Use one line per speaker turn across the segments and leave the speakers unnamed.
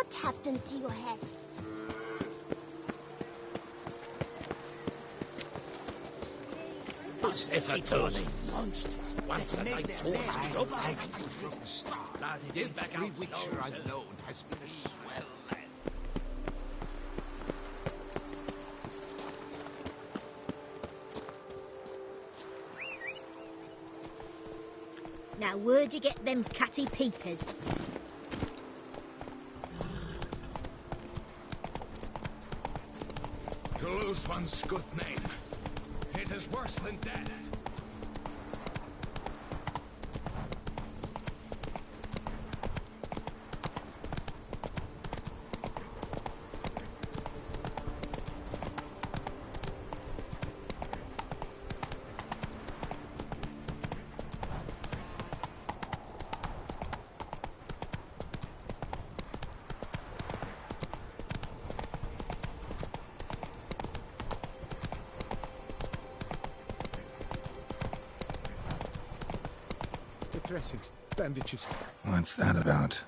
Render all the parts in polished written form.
What happened to your head?
Those efforts, monsters. Once a night's war from the start. Every witcher I've known has been a swell lad.
Now, where'd you get them catty peepers?
To lose one's good name, it is worse than death.
Dressings, bandages.
What's that about?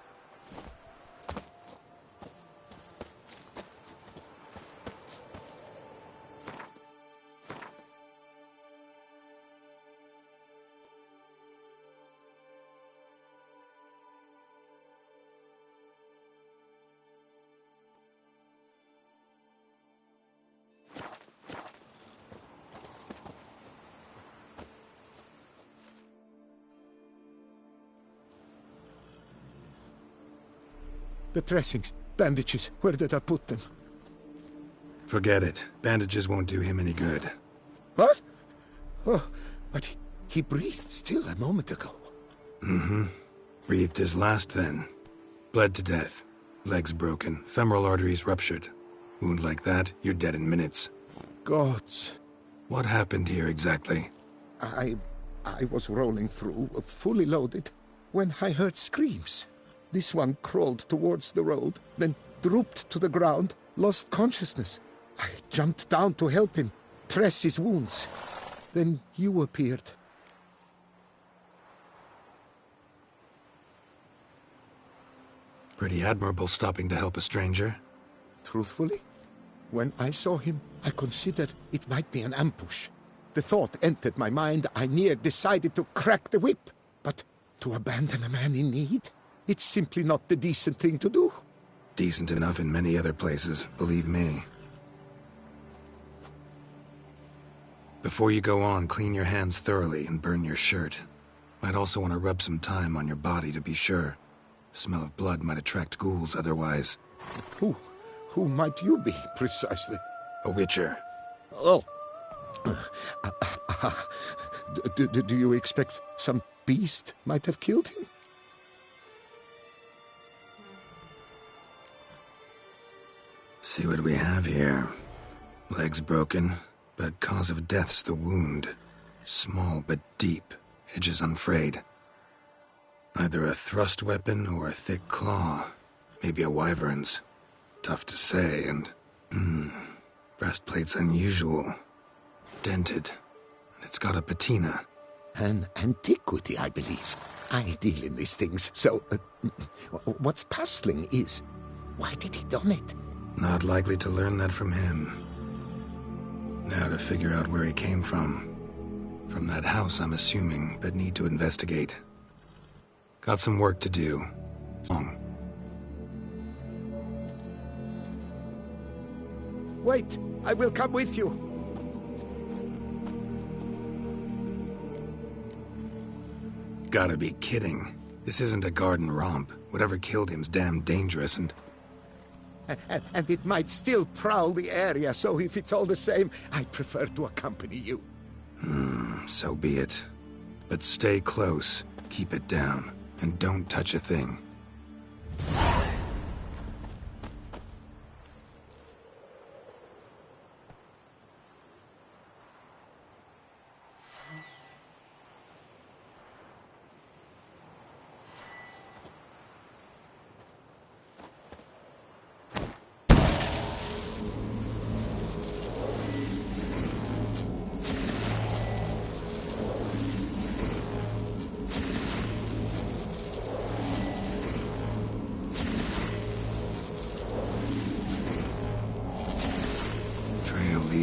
The dressings, bandages, where did I put them?
Forget it. Bandages won't do him any good.
What? Oh, but he breathed still a moment ago.
Mm-hmm. Breathed his last then. Bled to death. Legs broken, femoral arteries ruptured. Wound like that, you're dead in minutes.
Gods.
What happened here exactly?
I was rolling through, fully loaded, when I heard screams. This one crawled towards the road, then drooped to the ground, lost consciousness. I jumped down to help him, dress his wounds. Then you appeared.
Pretty admirable stopping to help a stranger.
Truthfully, when I saw him, I considered it might be an ambush. The thought entered my mind, I near decided to crack the whip. But to abandon a man in need? It's simply not the decent thing to do.
Decent enough in many other places, believe me. Before you go on, clean your hands thoroughly and burn your shirt. Might also want to rub some thyme on your body to be sure. Smell of blood might attract ghouls otherwise.
Who might you be, precisely?
A witcher.
Oh. Do you expect some beast might have killed him?
See what we have here. Legs broken, but cause of death's the wound. Small but deep, edges unfrayed. Either a thrust weapon or a thick claw. Maybe a wyvern's. Tough to say, and... breastplate's unusual. Dented. And it's got a patina.
An antiquity, I believe. I deal in these things, so... what's puzzling is... why did he don it?
Not likely to learn that from him. Now to figure out where he came from. From that house, I'm assuming, but need to investigate. Got some work to do. Long.
Wait, I will come with you.
Gotta be kidding. This isn't a garden romp. Whatever killed him's damn dangerous and
it might still prowl the area, so if it's all the same, I prefer to accompany you.
So be it. But stay close, keep it down, and don't touch a thing.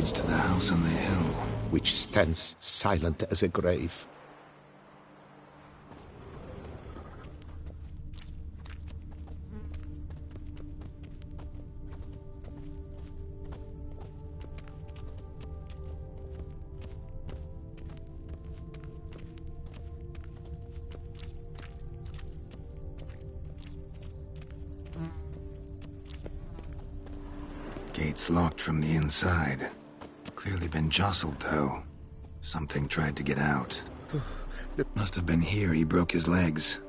leads to the house on the hill,
which stands silent as a grave.
Gates locked from the inside. Clearly been jostled, though. Something tried to get out. Must have been here he broke his legs.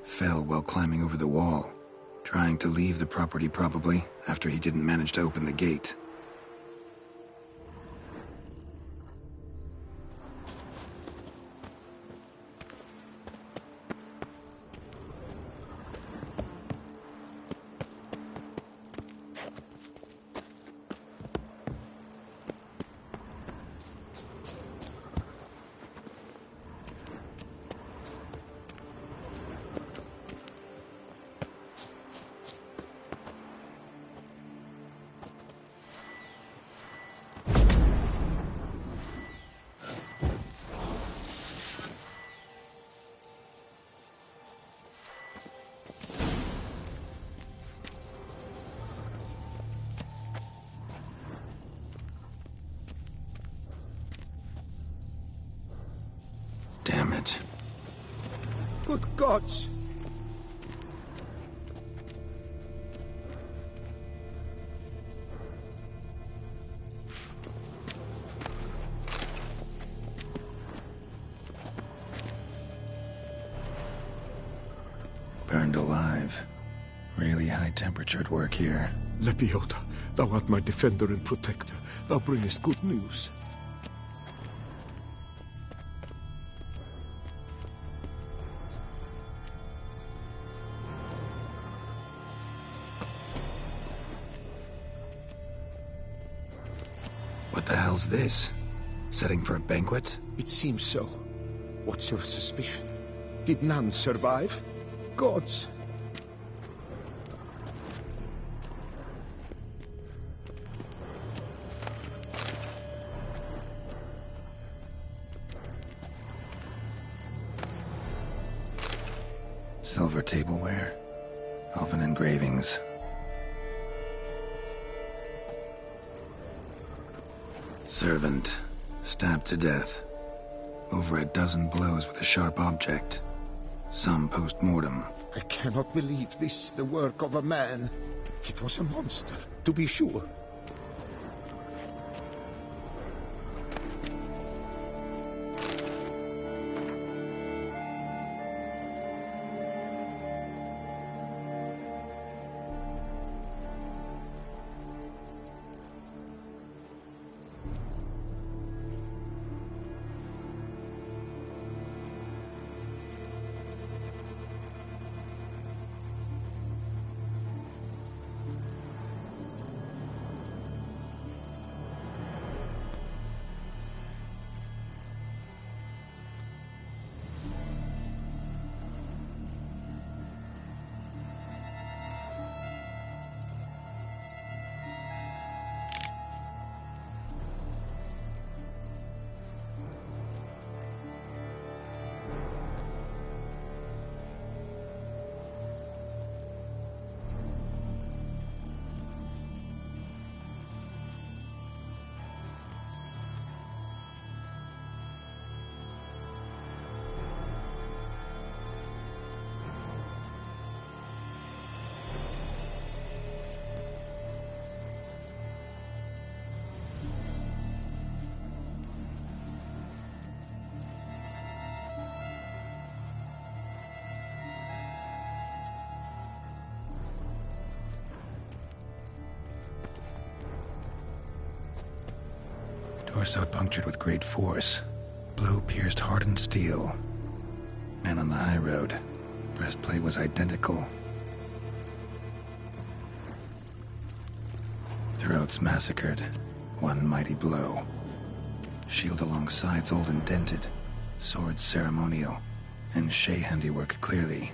Fell while climbing over the wall. Trying to leave the property, probably, after he didn't manage to open the gate. Damn it.
Good gods!
Burned alive. Really high-temperatured work here.
Lepiota, thou art my defender and protector. Thou bringest good news.
What the hell's this? Setting for a banquet?
It seems so. What's your suspicion? Did none survive? Gods!
Silver tableware. Elven engravings. Servant. Stabbed to death. Over a dozen blows with a sharp object. Some post-mortem.
I cannot believe this the work of a man. It was a monster, to be sure.
Torso punctured with great force. Blow pierced hardened steel. Man on the high road. Breastplate was identical. Throats massacred. One mighty blow. Shield along sides old and dented. Swords ceremonial. And Shay handiwork clearly.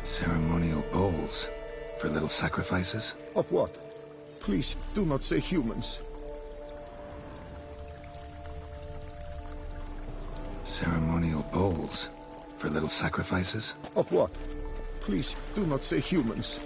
Ceremonial bowls. For little sacrifices?
Of what? Please, do not say humans.
Ceremonial bowls. For little sacrifices?
Of what? Please, do not say humans.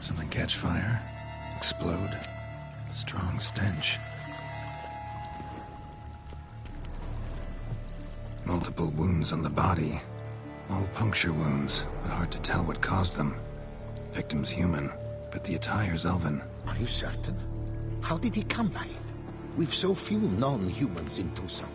Something catch fire, explode, strong stench. Multiple wounds on the body, all puncture wounds, but hard to tell what caused them. Victim's human, but the attire's elven.
Are you certain? How did he come by it? We've so few non-humans in Tucson.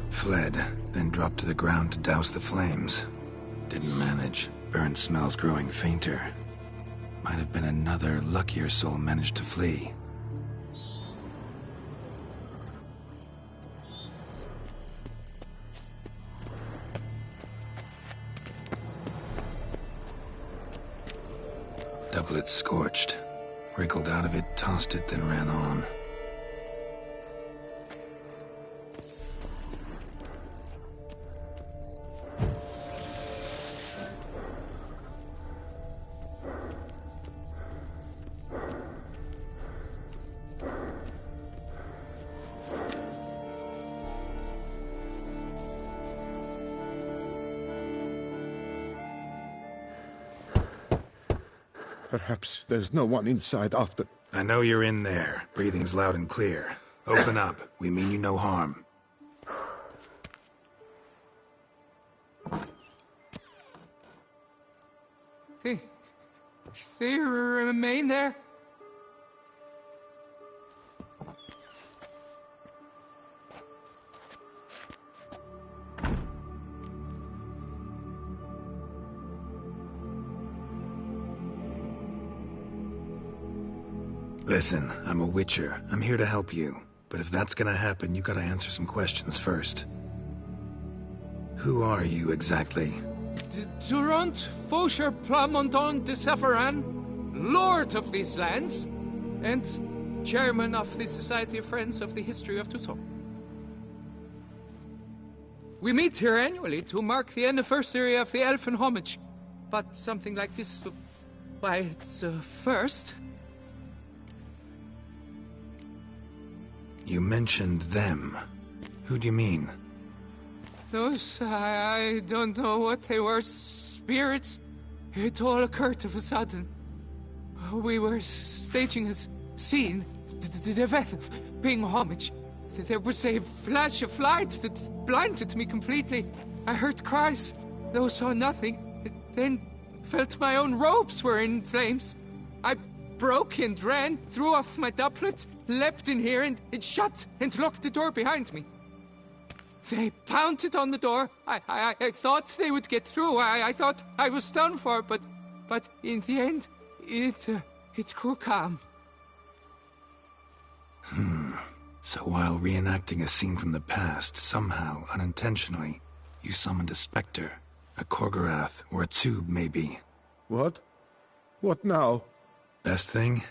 Fled, then dropped to the ground to douse the flames. Didn't manage. Burnt smells growing fainter. Might have been another luckier soul managed to flee. Doublet scorched. Wriggled out of it, tossed it, then ran on.
Perhaps there's no one inside after...
I know you're in there. Breathing's loud and clear. Open up. We mean you no harm.
They remain there?
Listen, I'm a witcher. I'm here to help you. But if that's gonna happen, you gotta answer some questions first. Who are you exactly?
Durant Faucher Plamondon de Safaran, Lord of these lands, and Chairman of the Society of Friends of the History of Tucson. We meet here annually to mark the anniversary of the Elfin Homage, but something like this, why, it's a first.
You mentioned them. Who do you mean?
Those, I don't know what they were, spirits. It all occurred of a sudden. We were staging a scene, the death of paying homage. There was a flash of light that blinded me completely. I heard cries, though saw nothing. Then felt my own robes were in flames. I broke and ran, threw off my doublet, leapt in here and shut and locked the door behind me. They pounded on the door. I thought they would get through. I thought I was done for, but in the end, it grew calm.
So while reenacting a scene from the past, somehow, unintentionally, you summoned a specter. A Korgorath, or a tube, maybe.
What? What now?
Best thing?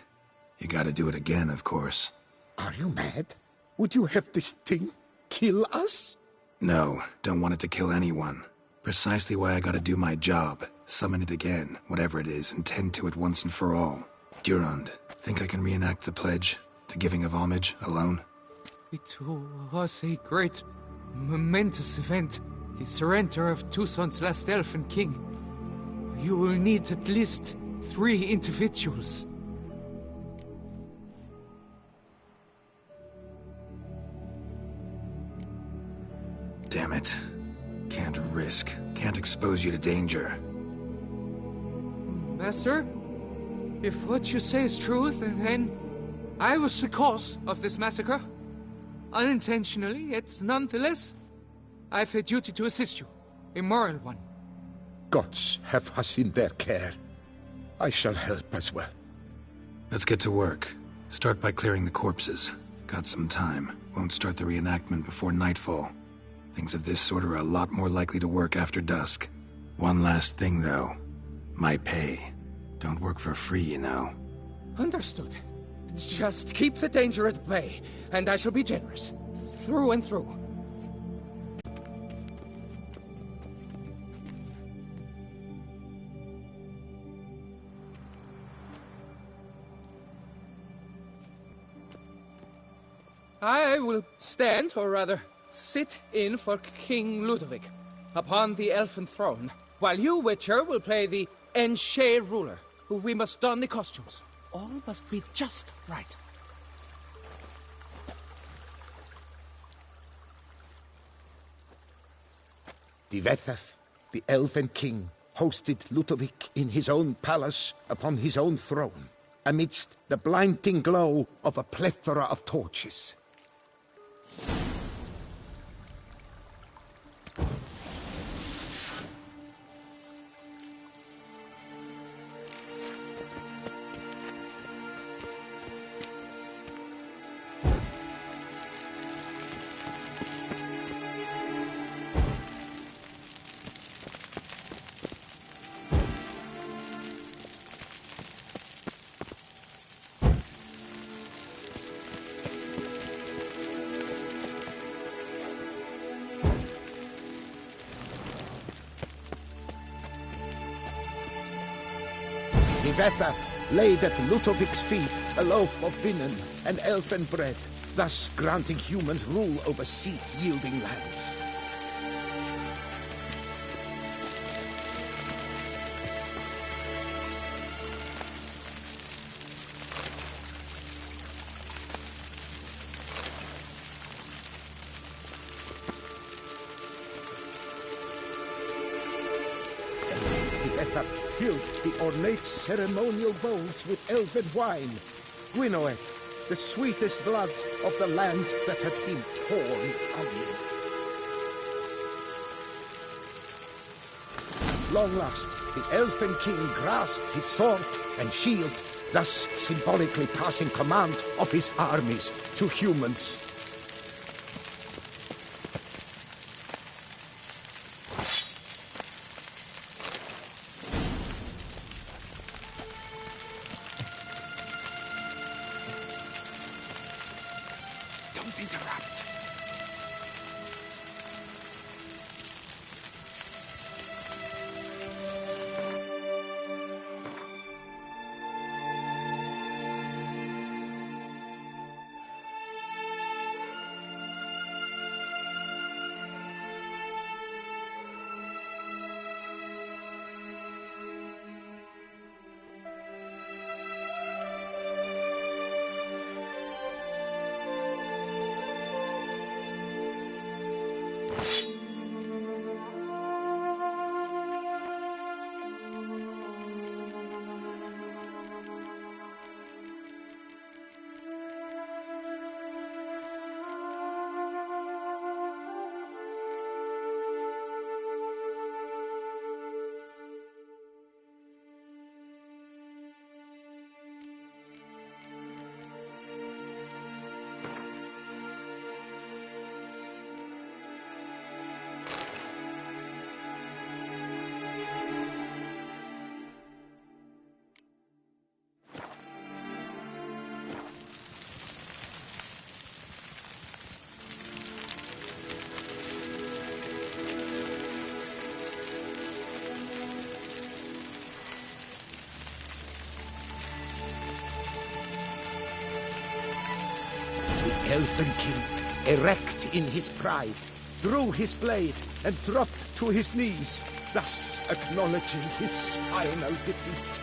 You gotta do it again, of course.
Are you mad? Would you have this thing kill us?
No, don't want it to kill anyone. Precisely why I gotta do my job. Summon it again, whatever it is, and tend to it once and for all. Durand, think I can reenact the pledge? The giving of homage, alone?
It was a great, momentous event. The surrender of Tucson's last elfin king. You will need at least 3 individuals.
Damn it. Can't risk. Can't expose you to danger.
Master, if what you say is true, then I was the cause of this massacre. Unintentionally, yet nonetheless, I have a duty to assist you. A moral one.
Gods have us in their care. I shall help as well.
Let's get to work. Start by clearing the corpses. Got some time. Won't start the reenactment before nightfall. Things of this sort are a lot more likely to work after dusk. One last thing, though. My pay. Don't work for free, you know.
Understood. Just keep the danger at bay, and I shall be generous. Through and through. I will stand, or rather, sit in for King Ludovic, upon the elfin throne, while you, Witcher, will play the Enche ruler, who we must don the costumes. All must be just right.
Divethaf, the elven king, hosted Ludovic in his own palace upon his own throne, amidst the blinding glow of a plethora of torches. Divethaf laid at Ludovic's feet a loaf of binnen and elfin bread, thus granting humans rule over seat-yielding lands. Divethaf filled the ornate ceremonial bowls with elven wine. Gwinoet, the sweetest blood of the land that had been torn from you. Long last, the elfin king grasped his sword and shield, thus symbolically passing command of his armies to humans.
Don't interrupt.
Elven king, erect in his pride, drew his blade and dropped to his knees, thus acknowledging his final defeat.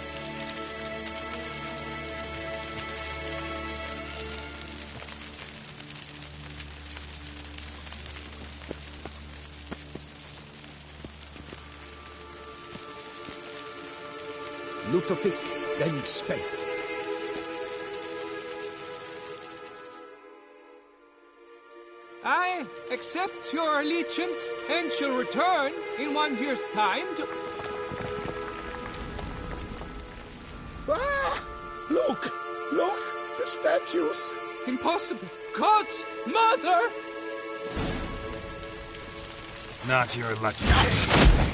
Ludovic then spake.
I accept your allegiance and shall return in 1 year's time to...
Ah! Look! Look! The statues!
Impossible! God's mother!
Not your lucky day.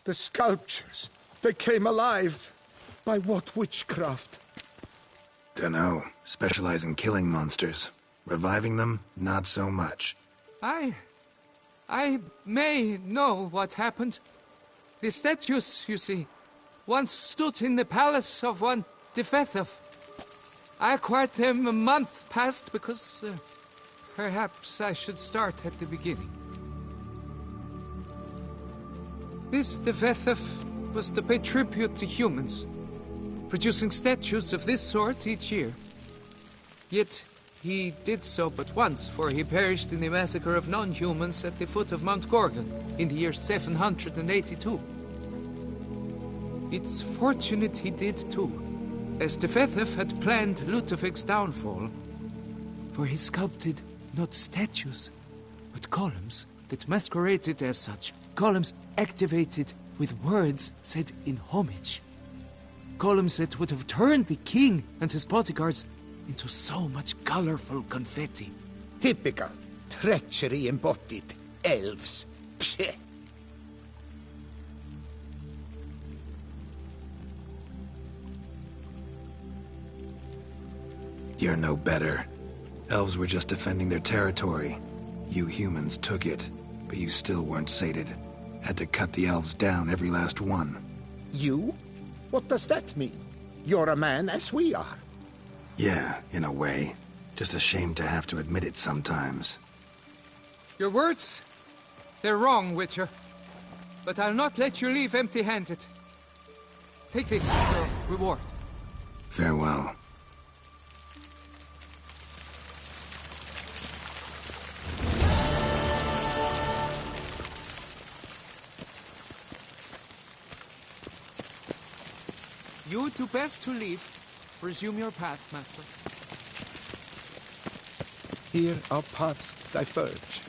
The sculptures, they came alive. By what witchcraft?
Dunno. Specialize in killing monsters. Reviving them, not so much.
I may know what happened. The statues, you see, once stood in the palace of one Defethov. I acquired them a month past because perhaps I should start at the beginning. This Defethov was to pay tribute to humans, producing statues of this sort each year. Yet he did so but once, for he perished in the massacre of non-humans at the foot of Mount Gorgon in the year 782. It's fortunate he did too, as Defethov had planned Ludovic's downfall, for he sculpted not statues, but columns that masqueraded as such. Columns activated with words said in homage. Columns that would have turned the king and his bodyguards into so much colorful confetti.
Typical. Treachery embodied. Elves. Psheh.
You're no better. Elves were just defending their territory. You humans took it, but you still weren't sated. Had to cut the elves down, every last one.
You? What does that mean? You're a man as we are.
Yeah, in a way. Just ashamed to have to admit it sometimes.
Your words? They're wrong, Witcher. But I'll not let you leave empty-handed. Take this, your reward.
Farewell.
You do best to leave. Resume your path, Master.
Here our paths diverge.